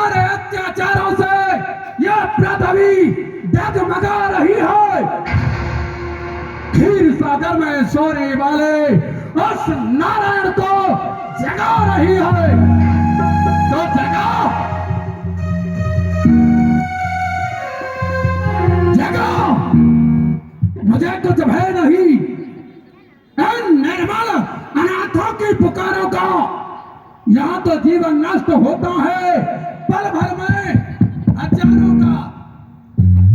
तुम्हारे अत्याचारों से यह पृथ्वी डगमगा रही है। क्षीर सागर में सोने वाले उस नारायण को जगा रही है, तो जगा जगा। मुझे कुछ भय नहीं, इन निर्मल अनाथों की पुकारों का। यहाँ तो जीवन नष्ट होता है पल भर में हजारों का।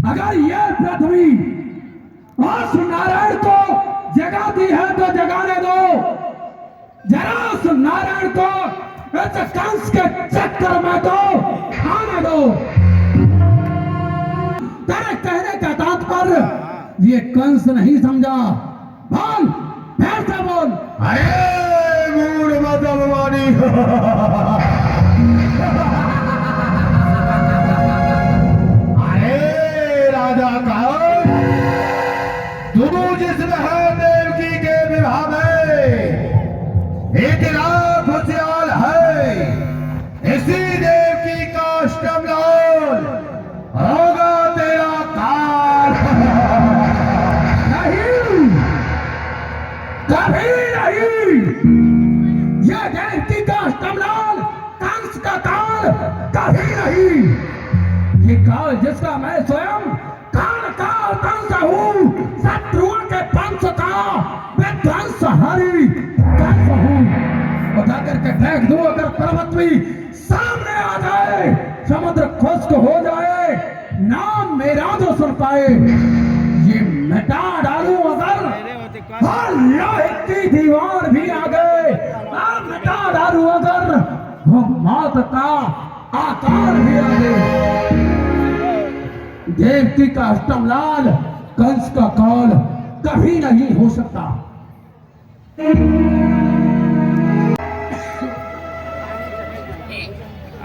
अगर यह पृथ्वी उस नारायण को जगाती है तो जगाने दो, जरा उस नारायण को इस कंस के चक्कर में तो आने दो। तेरे कहने का तात्पर्य ये कंस नहीं समझा। बोल, फिर से बोल। अरे मूड मत अभिमानी। अरे राजा का तू जिसमें है देवकी के विवाह में इतना खुशहाल है, इसी देवकी का अष्टमलाल होगा तेरा काल। नहीं, कभी नहीं। यह देवकी का अष्टमलाल कंस का काल कभी नहीं। ये काल जिसका मैं स्वयं काल का कंस हूँ, शत्रुओं के पंच का विध्वंस हरि कंस हूँ। उठा करके फेंक दो, अगर पर्वत भी सामने आ जाए, समुद्र खुश्क हो जाए, नाम मेरा जो सुन पाए, ये मिटा डालूं अगर, और लोहित की दीवार भी आ गए और मिटा डालूं अगर, वो मौत का आकार भी आ गए। देवकी का अष्टमलाल कंस का काल कभी नहीं हो सकता।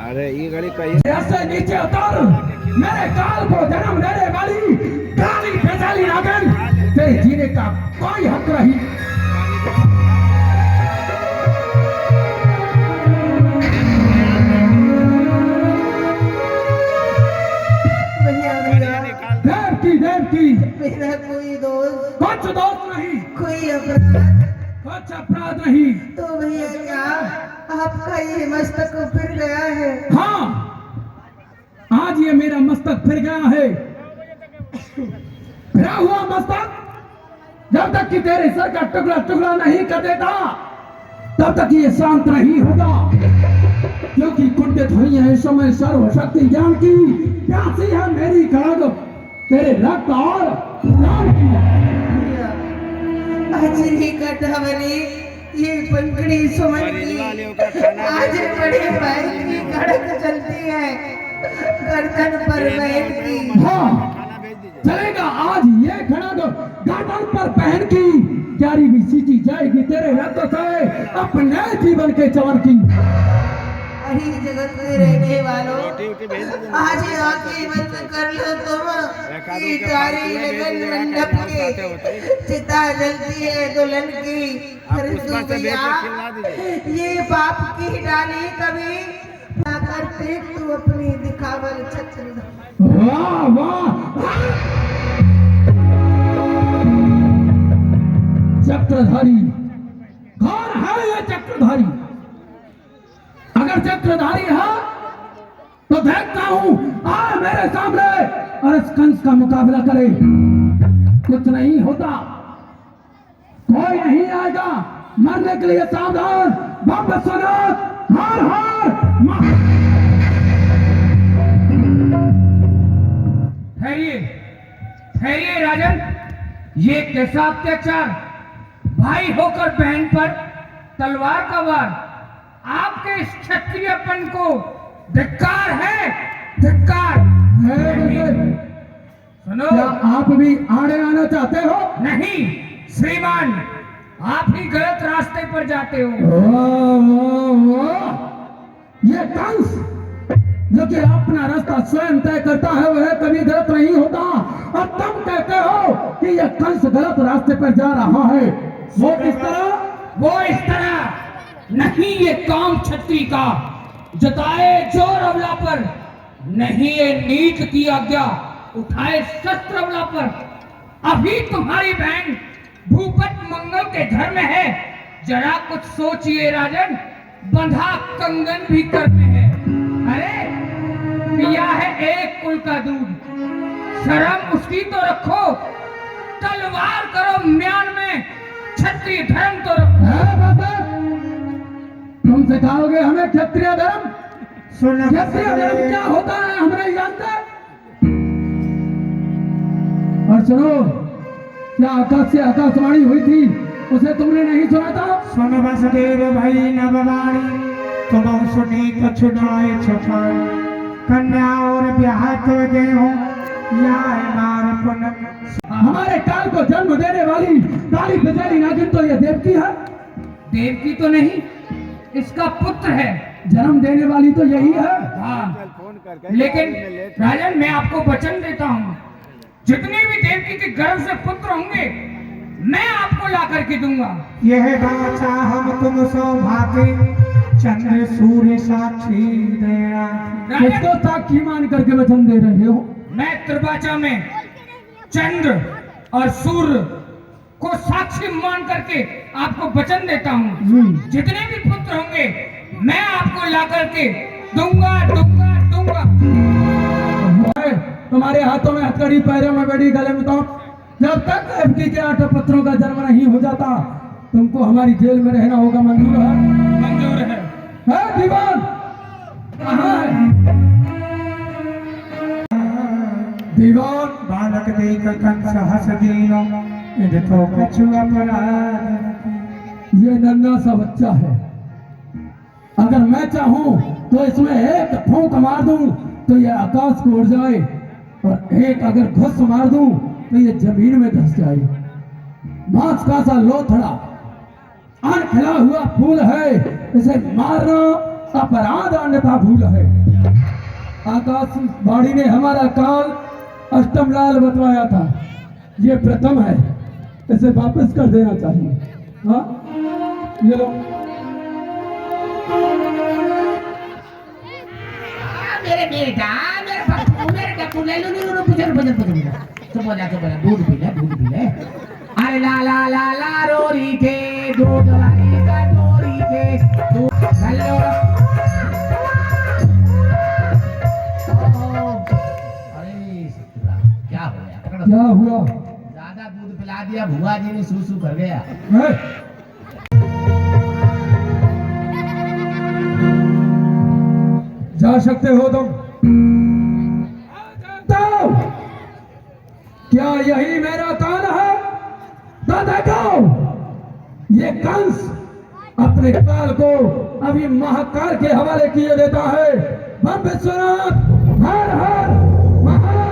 अरे ये गाड़ी कहीं ऐसे नीचे उतर, मेरे काल को जन्म देने वाली काली बेचाली नागन, तेरे जीने का कोई हक नहीं। देवकी मेरा कोई दोस्त, कुछ दोस्त नहीं, कोई अपराध, कुछ अपराध नहीं। तो भैया क्या आपका ये मस्तक फिर गया है? हाँ, आज ये मेरा मस्तक फिर गया है। फिरा हुआ मस्तक जब तक कि तेरे सर का टुकड़ा टुकड़ा नहीं कर देता, तब तक ये शांत नहीं होगा। क्योंकि कुंडित हुई है इस समय सर्वशक्ति ज्ञान की प्यासी है मेरी खड़ग, तेरे रक्त और लाल की। अजरी कटावनी ये पंखड़ी सुमन की आज बड़ी पैर की कड़क चलती है, गर्दन पर बैठ की। हाँ चलेगा, आज ये खड़ग गर्दन पर पहन की जारी भी सींची जाएगी तेरे रक्त से अपने जीवन के चवर की। अरे जगत में रहने वालों, आज आंखें बंद कर लो तुम, ये तारी लगन मंडप के चिता जलती है दुल्हन की। परंतु भैया ये बाप की डाली कभी ना करते तू अपनी दिखावल छत्र। वाह वाह, चक्रधारी कौन है ये चक्रधारी? अगर चक्रधारी है तो देखता हूं, आ मेरे सामने और इस कंस का मुकाबला करे। कुछ नहीं होता, कोई नहीं आएगा, मरने के लिए सावधान। बम सुनो, हार हार। ठहरिए ठहरिए राजन, ये कैसा अत्याचार? भाई होकर बहन पर तलवार का वार। आपके इस क्षत्रियपन को धिक्कार है, धिक्कार। सुनो, क्या आप भी आड़े आना चाहते हो? नहीं श्रीमान, आप ही गलत रास्ते पर जाते हो। ये कंस जो कि अपना रास्ता स्वयं तय करता है वह कभी गलत नहीं होता, और तुम कहते हो कि यह कंस गलत रास्ते पर जा रहा है। वो इस तरह नहीं, ये काम छत्री का जताए जोर अबला पर, नहीं ये नीच की आज्ञा, उठाए शस्त्र अबला पर। अभी तुम्हारी बहन भूपत मंगल के घर में है, जरा कुछ सोचिए राजन, बंधा कंगन भी कर में है। अरे पिया है एक कुल का दूध, शर्म उसकी तो रखो, तलवार करो म्यान में, क्षत्रिय धर्म तो रखो। है बाबा, तुम सिखाओगे हमें क्षत्रिय धर्म? क्षत्रिय धर्म क्या होता है हम नहीं जानते। और सुनो, क्या आकाश से आकाशवाणी हुई थी, उसे तुमने नहीं सुना था? सुन वसुदेव भाई नववाणी, तुम सुनी तो छुड़ाए छुपाई, कन्या और ब्याह तो देहो, या मार पुन। हमारे काल को जन्म देने वाली काली बिजली नागिन तो ये देवकी है। देवकी तो नहीं, इसका पुत्र है। जन्म देने वाली तो यही है। हाँ, फोन करके लेकिन राजन मैं आपको वचन देता हूँ, जितने भी देवकी के गर्भ से पुत्र होंगे मैं आपको ला करके दूंगा। यह बाचा हम तुम सौभाग्य, चंद्र सूर्य साक्षी दया। किसको साक्षी मान करके वचन दे रहे हो? मैं त्रिबाचा में चंद्र और सूर्य को साक्षी मान करके आपको वचन देता हूँ, जितने भी पुत्र होंगे मैं आपको ला करके दूंगा दूंगा दूंगा। तुम्हारे हाथों में हथकड़ी, पैरों में बड़ी, गले में तो जब तक देवकी के 8 पुत्रों का जन्म नहीं हो जाता तुमको हमारी जेल में रहना होगा। मंजूर है? मंजूर है। है दीवान? कहाँ है दीवान? बालक देख कंस हस दीनो, इध तो कछु अपराध। ये नन्हा सा बच्चा है, अगर मैं चाहूं तो इसमें एक फूंक मार दूं तो ये आकाश को उड़ जाए, और एक अगर घुस मार दूं तो ये जमीन में धंस जाए। मांस का सा लोथड़ा, अनखिला हुआ फूल है, इसे मारना अपराध अन्यथा भूल है। आकाशवाणी ने हमारा काल अष्टमलाल बतवाया था, ये प्रथम है, इसे वापस कर देना चाहिए। हाँ, ये लो। मेरे बेटा, मेरे डप्पू ले लो, तो बोला दूध पी ले। अरे ला ला ला ला रोरी के दूध वाली का डोरी के दूध हेलो। अरे क्या हो गया? क्या हुआ? ज्यादा दूध पिला दिया, भुआ जी ने सूसू कर गया। है? जा सकते हो तुम? तो क्या यही मेरा काल है? तो देखो, ये कंस अपने काल को अभी महाकाल के हवाले किए देता है। बम विश्वनाथ, हर हर महाकाल।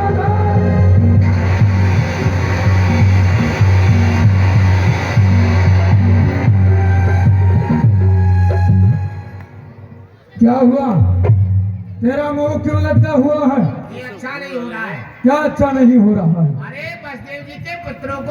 क्या हुआ? तेरा मुंह क्यों लटका हुआ है? ये अच्छा नहीं हो रहा है। क्या अच्छा नहीं हो रहा है? अरे बसदेव जी के पुत्रों को